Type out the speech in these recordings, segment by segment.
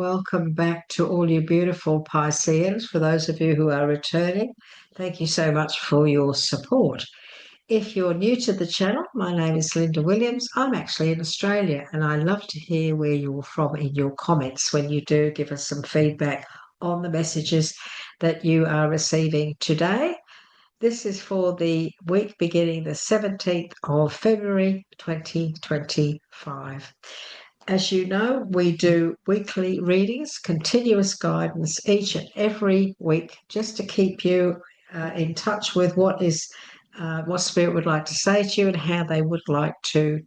welcome back to all you beautiful Pisceans. For those of you who are returning, thank you so much for your support. If you're new to the channel, my name is Linda Williams. I'm actually in Australia, and I love to hear where you're from in your comments when you do give us some feedback on the messages that you are receiving today. This is for the week beginning the 17th of February 2025. As you know, we do weekly readings, continuous guidance each and every week, just to keep you in touch with what Spirit would like to say to you and how they would like to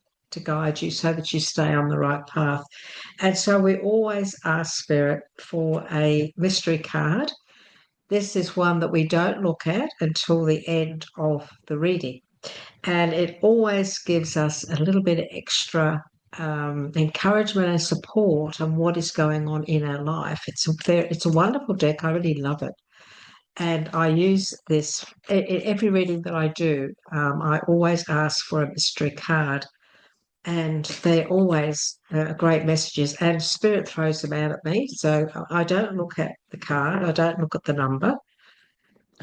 guide you so that you stay on the right path. And so we always ask Spirit for a mystery card. This is one that we don't look at until the end of the reading. And it always gives us a little bit of extra encouragement and support on what is going on in our life. It's a wonderful deck. I really love it. And I use this in every reading that I do. I always ask for a mystery card. And they're always great messages. And Spirit throws them out at me. So I don't look at the card. I don't look at the number.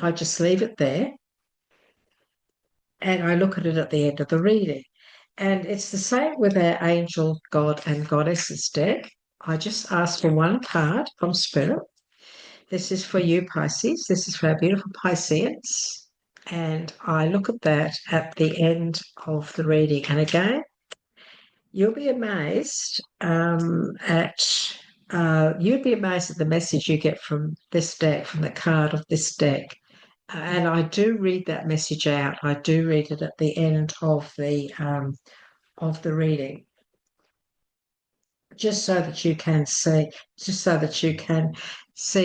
I just leave it there. And I look at it at the end of the reading. And it's the same with our Angel, God, and Goddesses deck. I just ask for one card from Spirit. This is for you, Pisces. This is for our beautiful Pisceans. And I look at that at the end of the reading. And again, you'll be amazed at the message you get from this deck, from the card of this deck. And I do read that message out. I do read it at the end of the reading, just so that you can see,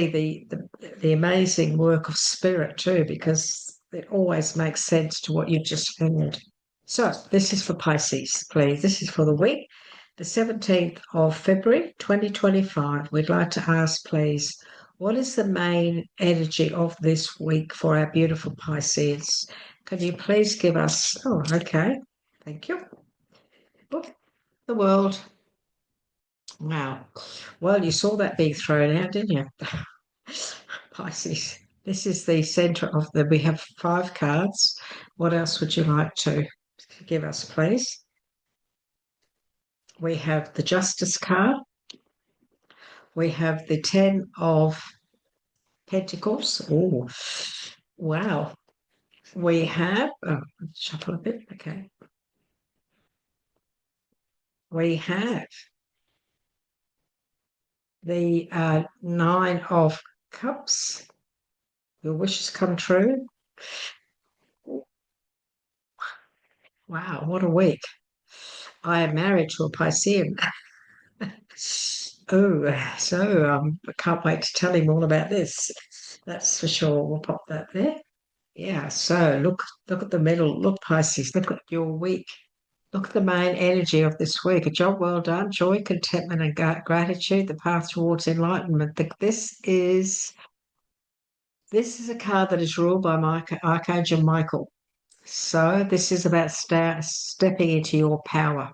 the amazing work of Spirit too, because it always makes sense to what you've just heard. So this is for Pisces, please. This is for the week, the 17th of February, 2025. We'd like to ask, please, what is the main energy of this week for our beautiful Pisces? Can you please give us... Oh, okay. Thank you. Look, the world. Wow. Well, you saw that being thrown out, didn't you? Pisces. This is the center of we have 5 cards. What else would you like to give us, please? We have the Justice card. We have the 10 of Pentacles. Oh, wow. We have, shuffle a bit, okay. We have the 9 of Cups. Your wishes come true. Wow, what a week. I am married to a Piscean. Oh, so I can't wait to tell him all about this. That's for sure. We'll pop that there. Yeah, so look at the middle. Look, Pisces, look at your week. Look at the main energy of this week. A job well done, joy, contentment, and gratitude, the path towards enlightenment. This is a card that is ruled by Archangel Michael. So this is about stepping into your power.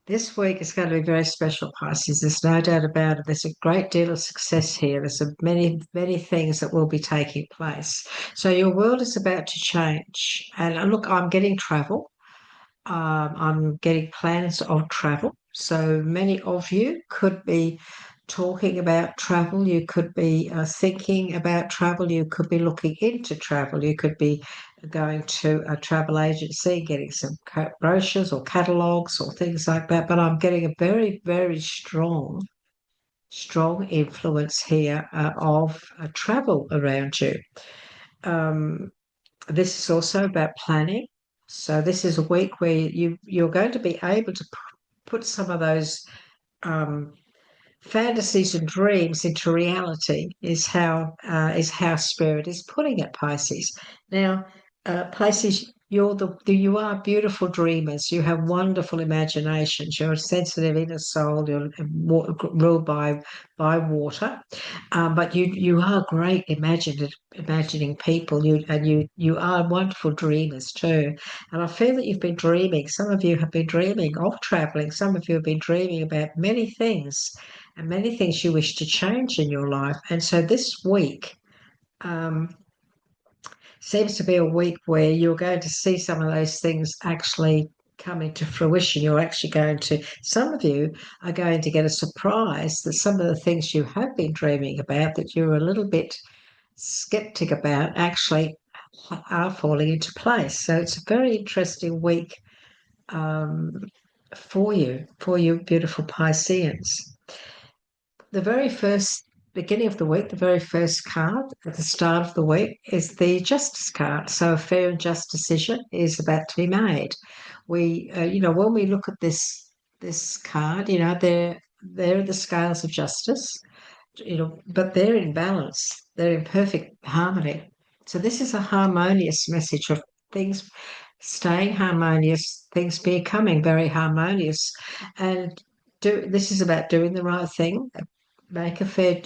This week is going to be very special, Pisces. There's no doubt about it. There's a great deal of success here. There's many, many things that will be taking place. So your world is about to change. And look, I'm getting travel. I'm getting plans of travel. So many of you could be talking about travel. You could be thinking about travel. You could be looking into travel. You could be going to a travel agency, getting some brochures or catalogues or things like that. But I'm getting a very, very strong influence here of travel around you. This is also about planning. So this is a week where you're going to be able to put some of those fantasies and dreams into reality. Is how Spirit is putting it, Pisces. Now, Pisces, you are beautiful dreamers. You have wonderful imaginations. You're a sensitive inner soul. You're ruled by water, but you are great imagining people. You are wonderful dreamers too. And I feel that you've been dreaming. Some of you have been dreaming of traveling. Some of you have been dreaming about many things, and many things you wish to change in your life. And so this week. Seems to be a week where you're going to see some of those things actually coming to fruition. You're actually going to, some of you are going to get a surprise that some of the things you have been dreaming about, that you're a little bit skeptic about, actually are falling into place. So it's a very interesting week um, for you beautiful Pisceans. The very first beginning of the week, the very first card at the start of the week is the Justice card. So a fair and just decision is about to be made. When we look at this card, they're the scales of justice, but they're in balance. They're in perfect harmony. So this is a harmonious message of things staying harmonious, things becoming very harmonious, and this is about doing the right thing. Make a fair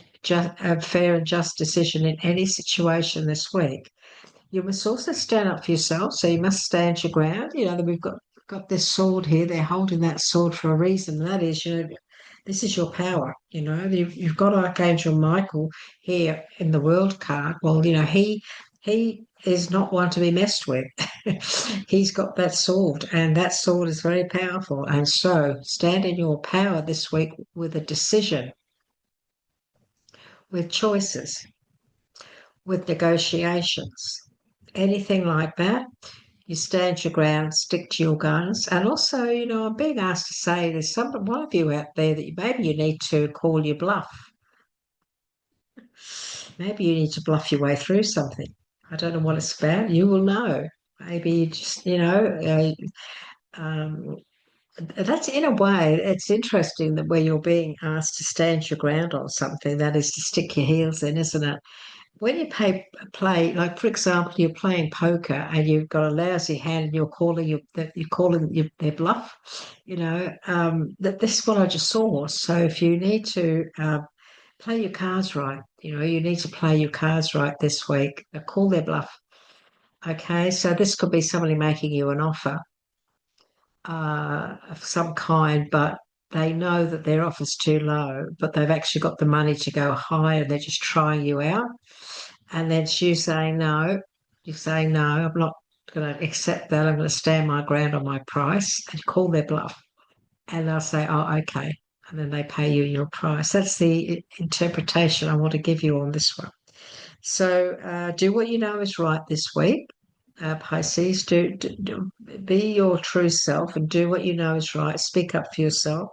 and just decision in any situation this week. You must also stand up for yourself, so you must stand your ground. That we've got this sword here. They're holding that sword for a reason. That is, this is your power. You've got Archangel Michael here in the World card. Well, he is not one to be messed with. He's got that sword, and that sword is very powerful. And so, stand in your power this week with a decision, with choices, with negotiations, anything like that. You stand your ground, stick to your guns. And also, I'm being asked to say there's one of you out there that maybe you need to call your bluff. Maybe you need to bluff your way through something. I don't know what it's about. You will know. Maybe you just, that's in a way, it's interesting that where you're being asked to stand your ground on something, that is to stick your heels in, isn't it? When you play, like for example, you're playing poker and you've got a lousy hand and you're calling their bluff, that this is what I just saw. So if you need to play your cards right, you need to play your cards right this week. Call their bluff. Okay, so this could be somebody making you an offer of some kind, but they know that their offer's too low, but they've actually got the money to go higher. They're just trying you out. And then it's you saying no. You're saying no, I'm not going to accept that. I'm going to stand my ground on my price, and call their bluff. And they'll say, oh, okay. And then they pay you your price. That's the interpretation I want to give you on this one. So do what you know is right this week. Pisces, be your true self and do what you know is right. Speak up for yourself.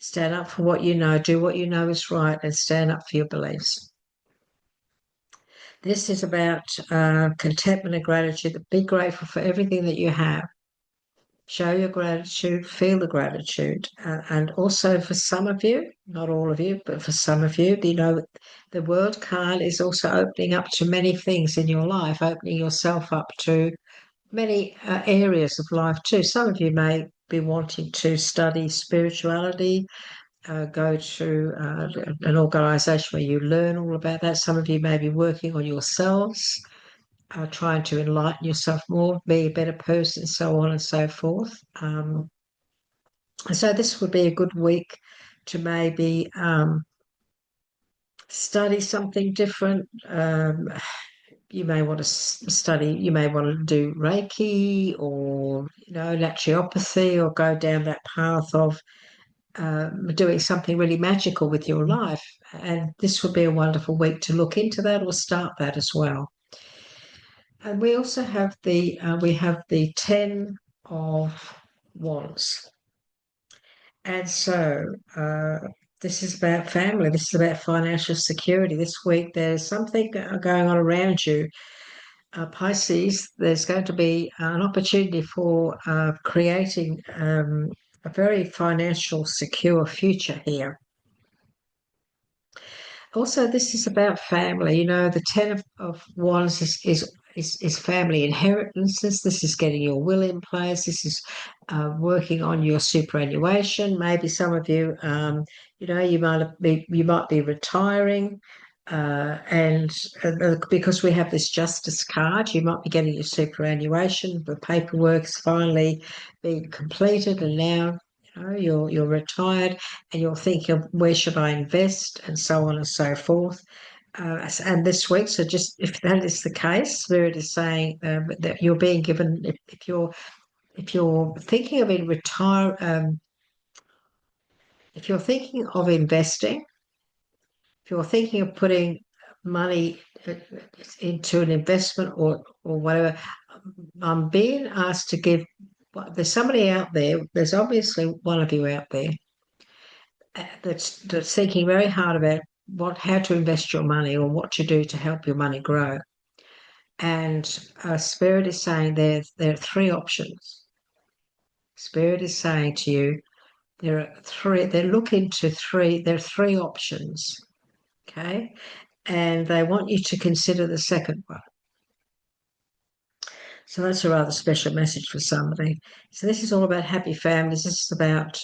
Stand up for what you know. Do what you know is right and stand up for your beliefs. This is about contentment and gratitude. Be grateful for everything that you have. Show your gratitude, feel the gratitude. And also for some of you, not all of you, but for some of you, the World card is also opening up to many things in your life, opening yourself up to many areas of life too. Some of you may be wanting to study spirituality, go to an organisation where you learn all about that. Some of you may be working on yourselves, trying to enlighten yourself more, be a better person, so on and so forth. So this would be a good week to maybe study something different. You may want to study, you may want to do Reiki or, naturopathy, or go down that path of doing something really magical with your life. And this would be a wonderful week to look into that or start that as well. And we also have the 10 of Wands. And so this is about family. This is about financial security. This week there's something going on around you. Pisces, there's going to be an opportunity for creating a very financial secure future here. Also, this is about family. The 10 of Wands is is family inheritances. This is getting your will in place. This is working on your superannuation. Maybe some of you, you might be retiring, and because we have this justice card, you might be getting your superannuation. The paperwork's finally been completed, and now you're retired, and you're thinking of where should I invest, and so on and so forth. And this week, so just if that is the case, Spirit is saying that you're being given, if you're thinking of if you're thinking of investing, if you're thinking of putting money into an investment or whatever, I'm being asked to give. There's somebody out there. There's obviously one of you out there that's thinking very hard about how to invest your money or what to do to help your money grow. And Spirit is saying there are three options. Spirit is saying to you, there are three. There are three options. Okay, and they want you to consider the second one. So that's a rather special message for somebody. So this is all about happy families. This is about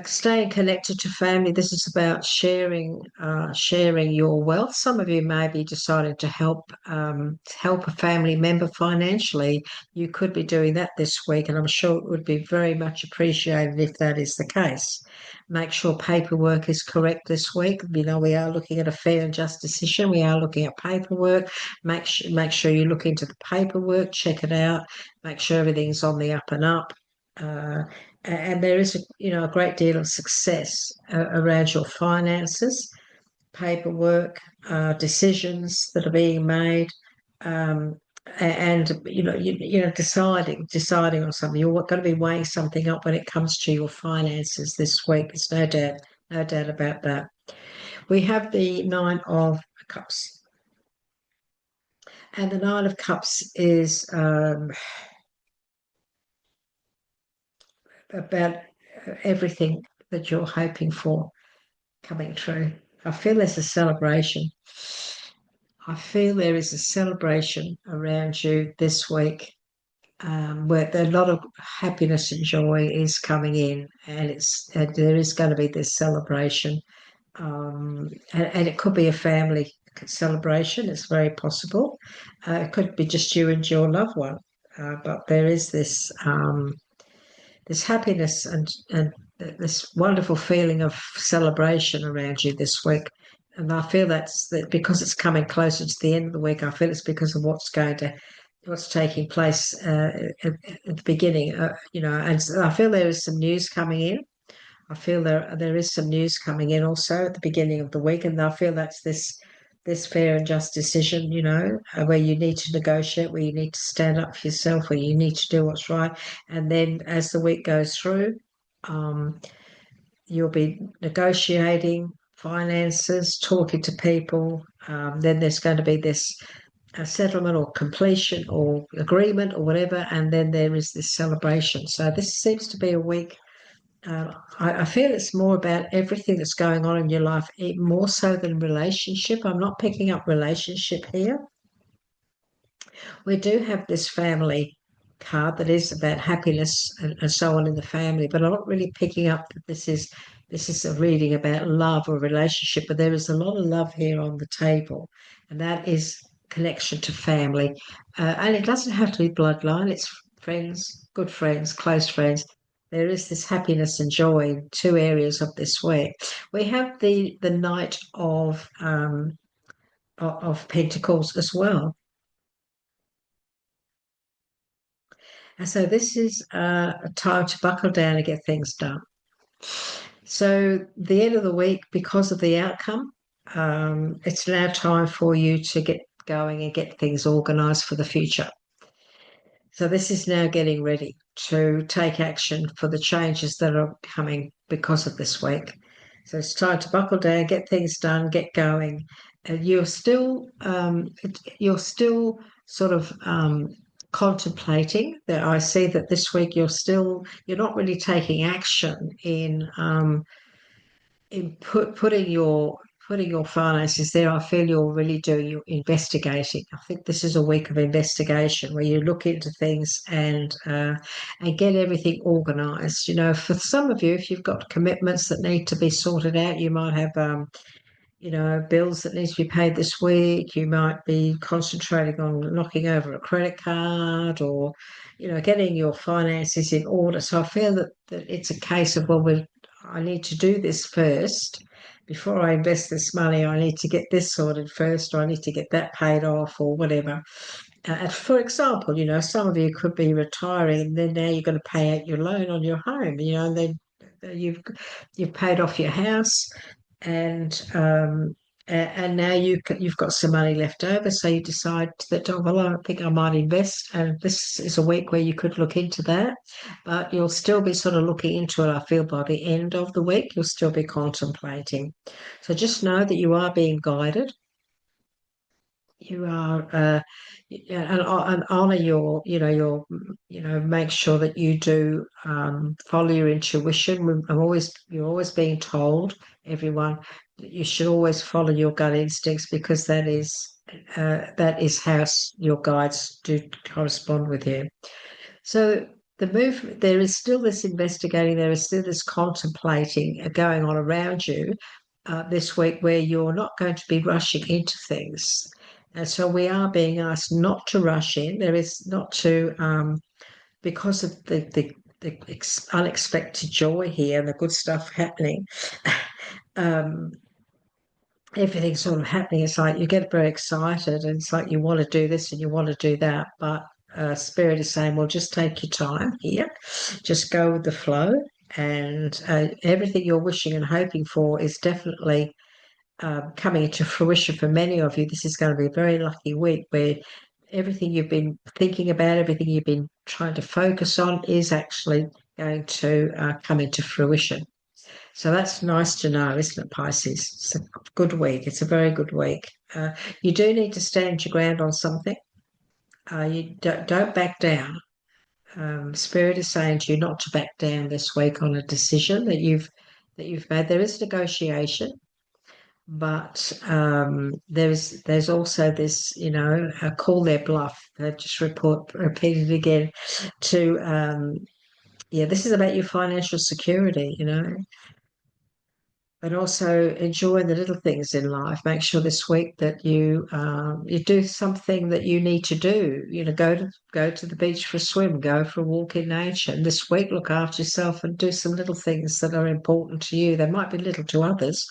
staying connected to family. This is about sharing your wealth. Some of you may be deciding to help a family member financially. You could be doing that this week, and I'm sure it would be very much appreciated if that is the case. Make sure paperwork is correct this week. We are looking at a fair and just decision. We are looking at paperwork. Make sure you look into the paperwork, check it out, make sure everything's on the up and up. And there is a great deal of success around your finances, paperwork, decisions that are being made, and deciding on something. You're going to be weighing something up when it comes to your finances this week. There's no doubt about that. We have the Nine of Cups, and the Nine of Cups is about everything that you're hoping for coming true. I feel there's a celebration. I feel there is a celebration around you this week, where a lot of happiness and joy is coming in, and there is going to be this celebration, and it could be a family celebration. It's very possible. It could be just you and your loved one, but there is this happiness and this wonderful feeling of celebration around you this week. And I feel that because it's coming closer to the end of the week. I feel it's because of what's taking place at the beginning. And I feel there is some news coming in. I feel there is some news coming in also at the beginning of the week, and I feel that's this fair and just decision, where you need to negotiate, where you need to stand up for yourself, where you need to do what's right. And then as the week goes through, you'll be negotiating finances, talking to people. Then there's going to be this settlement or completion or agreement or whatever, and then there is this celebration. So this seems to be a week. I feel it's more about everything that's going on in your life, more so than relationship. I'm not picking up relationship here. We do have this family card that is about happiness and so on in the family, but I'm not really picking up that this is a reading about love or relationship. But there is a lot of love here on the table, and that is connection to family. And it doesn't have to be bloodline. It's friends, good friends, close friends. There is this happiness and joy in two areas of this week. We have the Knight of Pentacles as well. And so this is a time to buckle down and get things done. So the end of the week, because of the outcome, it's now time for you to get going and get things organised for the future. So this is now getting ready to take action for the changes that are coming because of this week. So it's time to buckle down, get things done, get going. And you're still sort of contemplating. That I see that this week you're not really taking action in putting putting your finances there, I feel you're really doing your investigating. I think this is a week of investigation where you look into things and get everything organised. You know, for some of you, if you've got commitments that need to be sorted out, you might have bills that need to be paid this week. You might be concentrating on knocking over a credit card or, getting your finances in order. So I feel that it's a case of, well, I need to do this first. Before I invest this money, I need to get this sorted first, or I need to get that paid off, or whatever. For example, some of you could be retiring, and then now you're going to pay out your loan on your home. And then you've paid off your house, and now you've got some money left over, so you decide that, oh, well, I think I might invest, and this is a week where you could look into that, but you'll still be sort of looking into it. I feel by the end of the week you'll still be contemplating. So just know that you are being guided. You are and honor make sure that you do follow your intuition. You're always being told, everyone, that you should always follow your gut instincts, because that is how your guides do correspond with you. So the movement, there is still this investigating, there is still this contemplating going on around you this week, where you're not going to be rushing into things. And so we are being asked not to rush in. There is not to, because of the unexpected joy here and the good stuff happening. Everything's sort of happening. It's like you get very excited, and it's like you want to do this and you want to do that, but Spirit is saying, well, just take your time here, just go with the flow, and everything you're wishing and hoping for is definitely coming into fruition for many of you. This is going to be a very lucky week where everything you've been thinking about, everything you've been trying to focus on is actually going to come into fruition. So that's nice to know, isn't it, Pisces? It's a good week. It's a very good week. You do need to stand your ground on something. You don't back down. Spirit is saying to you not to back down this week on a decision that you've made. There is negotiation, but there's also this, call their bluff. Just repeat it again. This is about your financial security, but also enjoy the little things in life. Make sure this week that you do something that you need to do. Go to the beach for a swim, go for a walk in nature. And this week, look after yourself and do some little things that are important to you. They might be little to others,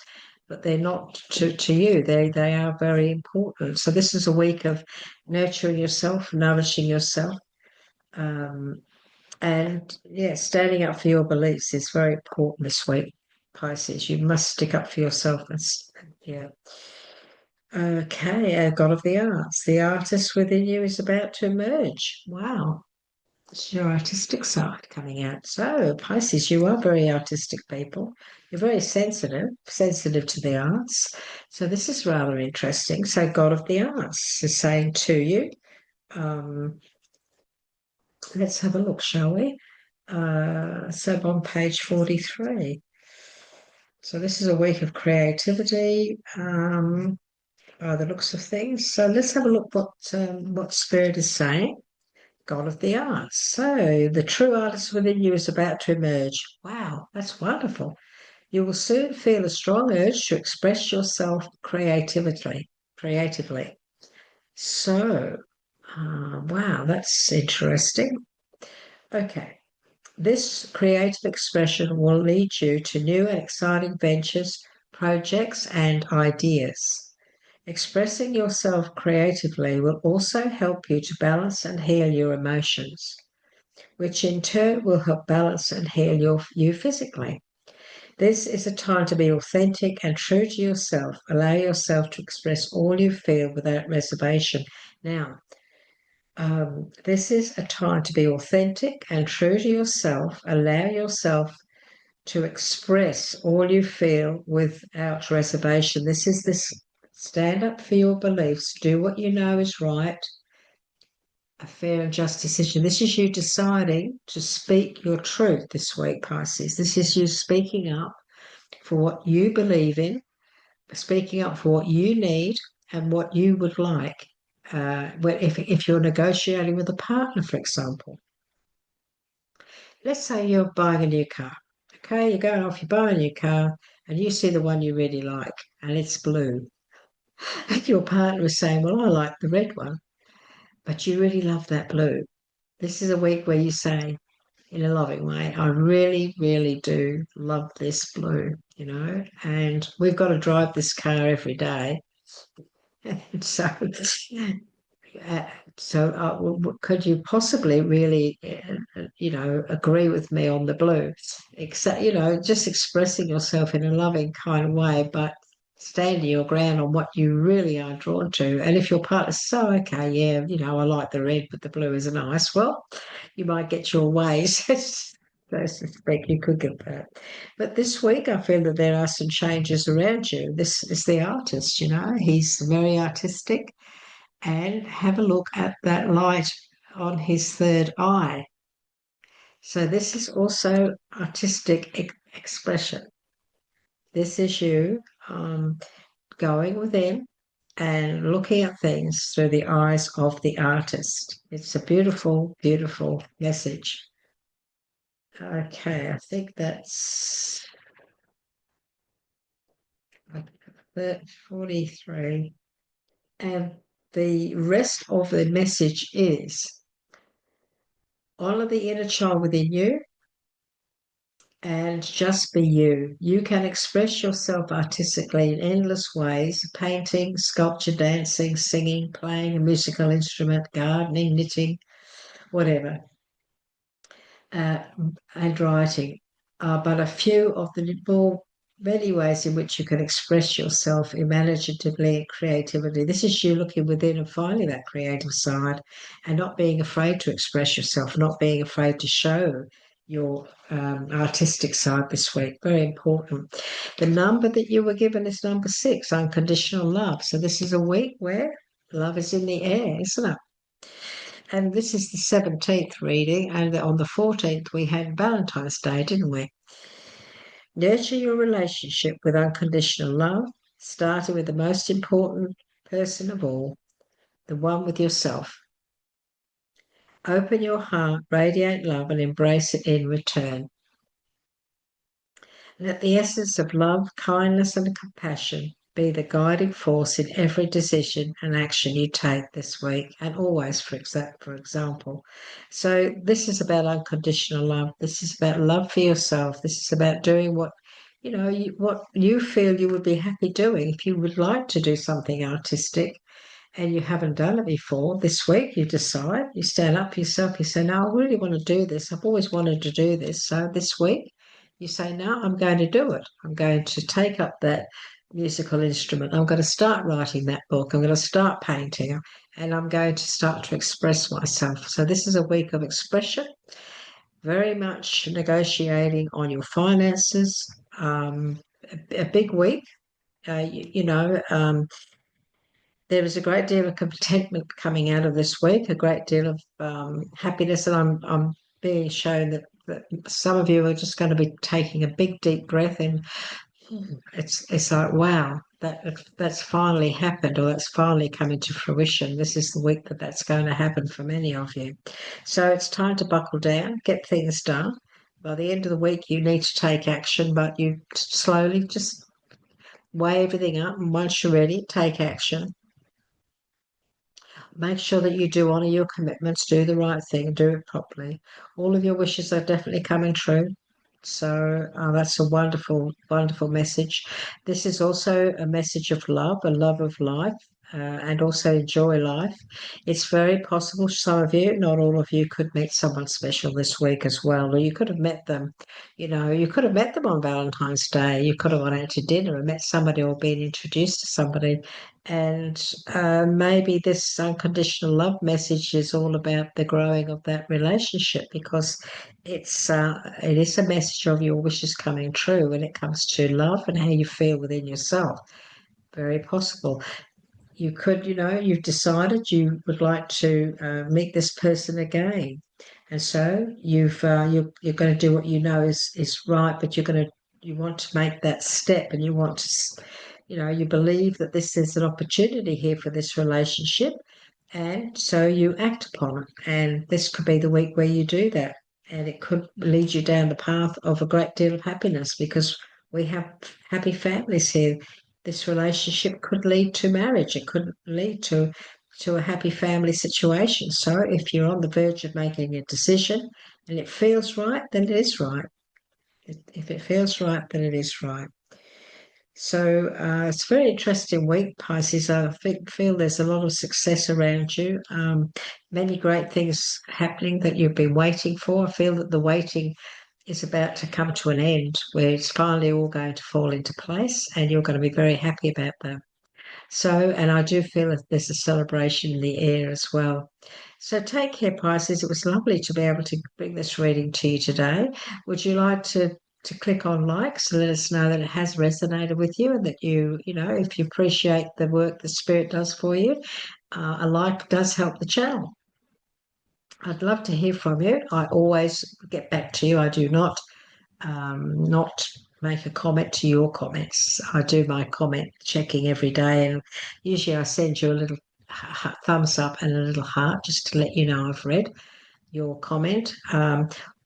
but they're not to you. They are very important. So this is a week of nurturing yourself, nourishing yourself. Standing up for your beliefs is very important this week, Pisces. You must stick up for yourself. Okay, God of the Arts. The artist within you is about to emerge. Wow. It's your artistic side coming out. So, Pisces, you are very artistic people. You're very sensitive to the arts. So this is rather interesting. So God of the Arts is saying to you, let's have a look, shall we? So on page 43. So this is a week of creativity, by the looks of things. So let's have a look what Spirit is saying. God of the Arts. So the true artist within you is about to emerge. Wow, that's wonderful. You will soon feel a strong urge to express yourself creatively. So, wow, that's interesting. Okay. This creative expression will lead you to new and exciting ventures, projects, and ideas. Expressing yourself creatively will also help you to balance and heal your emotions, which in turn will help balance and heal you physically. This is a time to be authentic and true to yourself. Allow yourself to express all you feel without reservation. Now, this is a time to be authentic and true to yourself. Allow yourself to express all you feel without reservation. This is this stand up for your beliefs. Do what you know is right. A fair and just decision. This is you deciding to speak your truth this week, Pisces. This is you speaking up for what you believe in, speaking up for what you need and what you would like. If you're negotiating with a partner, for example, let's say you're buying a new car. Okay, you're going off, you're buying a new car, and you see the one you really like, and it's blue. And your partner is saying, "Well, I like the red one, but you really love that blue." This is a week where you say, in a loving way, "I really, really do love this blue, and we've got to drive this car every day." And uh, could you possibly really, agree with me on the blue? Except, just expressing yourself in a loving kind of way, but standing your ground on what you really are drawn to. And if your partner's so, okay, yeah, I like the red, but the blue is nice, well, you might get your ways. I suspect you could get that. But this week, I feel that there are some changes around you. This is the artist, he's very artistic. And have a look at that light on his third eye. So, this is also artistic expression. This is you going within and looking at things through the eyes of the artist. It's a beautiful, beautiful message. Okay, I think that's 43. And the rest of the message is honor the inner child within you and just be you. You can express yourself artistically in endless ways: painting, sculpture, dancing, singing, playing a musical instrument, gardening, knitting, whatever. uh, and writing are but a few of the many ways in which you can express yourself imaginatively and creativity. This is you looking within and finding that creative side and not being afraid to express yourself, not being afraid to show your artistic side this week. Very important. The number that you were given is number 6, unconditional love. So this is a week where love is in the air, isn't it? And this is the 17th reading, and on the 14th we had Valentine's Day, didn't we? Nurture your relationship with unconditional love, starting with the most important person of all, the one with yourself. Open your heart, radiate love, and embrace it in return. Let the essence of love, kindness, and compassion be the guiding force in every decision and action you take this week and always, for example. So this is about unconditional love. This is about love for yourself. This is about doing what what you feel you would be happy doing. If you would like to do something artistic and you haven't done it before, this week you decide, you stand up for yourself, you say, "No, I really want to do this. I've always wanted to do this." So this week you say, "No, I'm going to do it. I'm going to take up that musical instrument. I'm going to start writing that book. I'm going to start painting, and I'm going to start to express myself." So this is a week of expression, very much negotiating on your finances. A big week. There is a great deal of contentment coming out of this week, a great deal of happiness, and I'm being shown that some of you are just going to be taking a big deep breath, and it's like, wow, that's finally happened, or that's finally come into fruition. This is the week that's going to happen for many of you. So it's time to buckle down, get things done. By the end of the week, you need to take action, but you slowly just weigh everything up, and once you're ready, take action. Make sure that you do honour your commitments, do the right thing, do it properly. All of your wishes are definitely coming true. So that's a wonderful, wonderful message. This is also a message of love, a love of life, and also enjoy life. It's very possible some of you, not all of you, could meet someone special this week as well. Or you could have met them, you could have met them on Valentine's Day. You could have gone out to dinner and met somebody or been introduced to somebody. And maybe this unconditional love message is all about the growing of that relationship, because it is a message of your wishes coming true when it comes to love and how you feel within yourself. Very possible. You could, you've decided you would like to meet this person again, and so you're going to do what you know is right, but you want to make that step, and you want to you believe that this is an opportunity here for this relationship, and so you act upon it. And this could be the week where you do that. And it could lead you down the path of a great deal of happiness, because we have happy families here. This relationship could lead to marriage. It could lead to a happy family situation. So if you're on the verge of making a decision and it feels right, then it is right. If it feels right, then it is right. So it's a very interesting week, Pisces. I feel there's a lot of success around you. Many great things happening that you've been waiting for. I feel that the waiting is about to come to an end, where it's finally all going to fall into place, and you're going to be very happy about that. So, and I do feel that there's a celebration in the air as well. So take care, Pisces. It was lovely to be able to bring this reading to you today. Would you like to click on likes and let us know that it has resonated with you, and that if you appreciate the work the Spirit does for you, a like does help the channel. I'd love to hear from you. I always get back to you. I do not make a comment to your comments. I do my comment checking every day, and usually I send you a little thumbs up and a little heart just to let you know I've read your comment.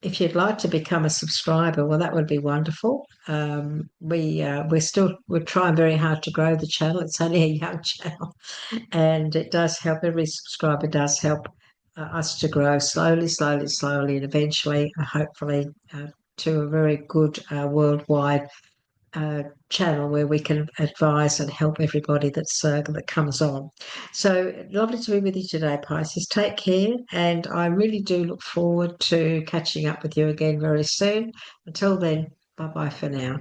If you'd like to become a subscriber, well, that would be wonderful. We're trying very hard to grow the channel. It's only a young channel, and it does help. Every subscriber does help us to grow slowly, slowly, slowly, and eventually, hopefully, to a very good worldwide channel where we can advise and help everybody that comes on. So lovely to be with you today, Pisces. Take care, and I really do look forward to catching up with you again very soon. Until then, bye bye for now.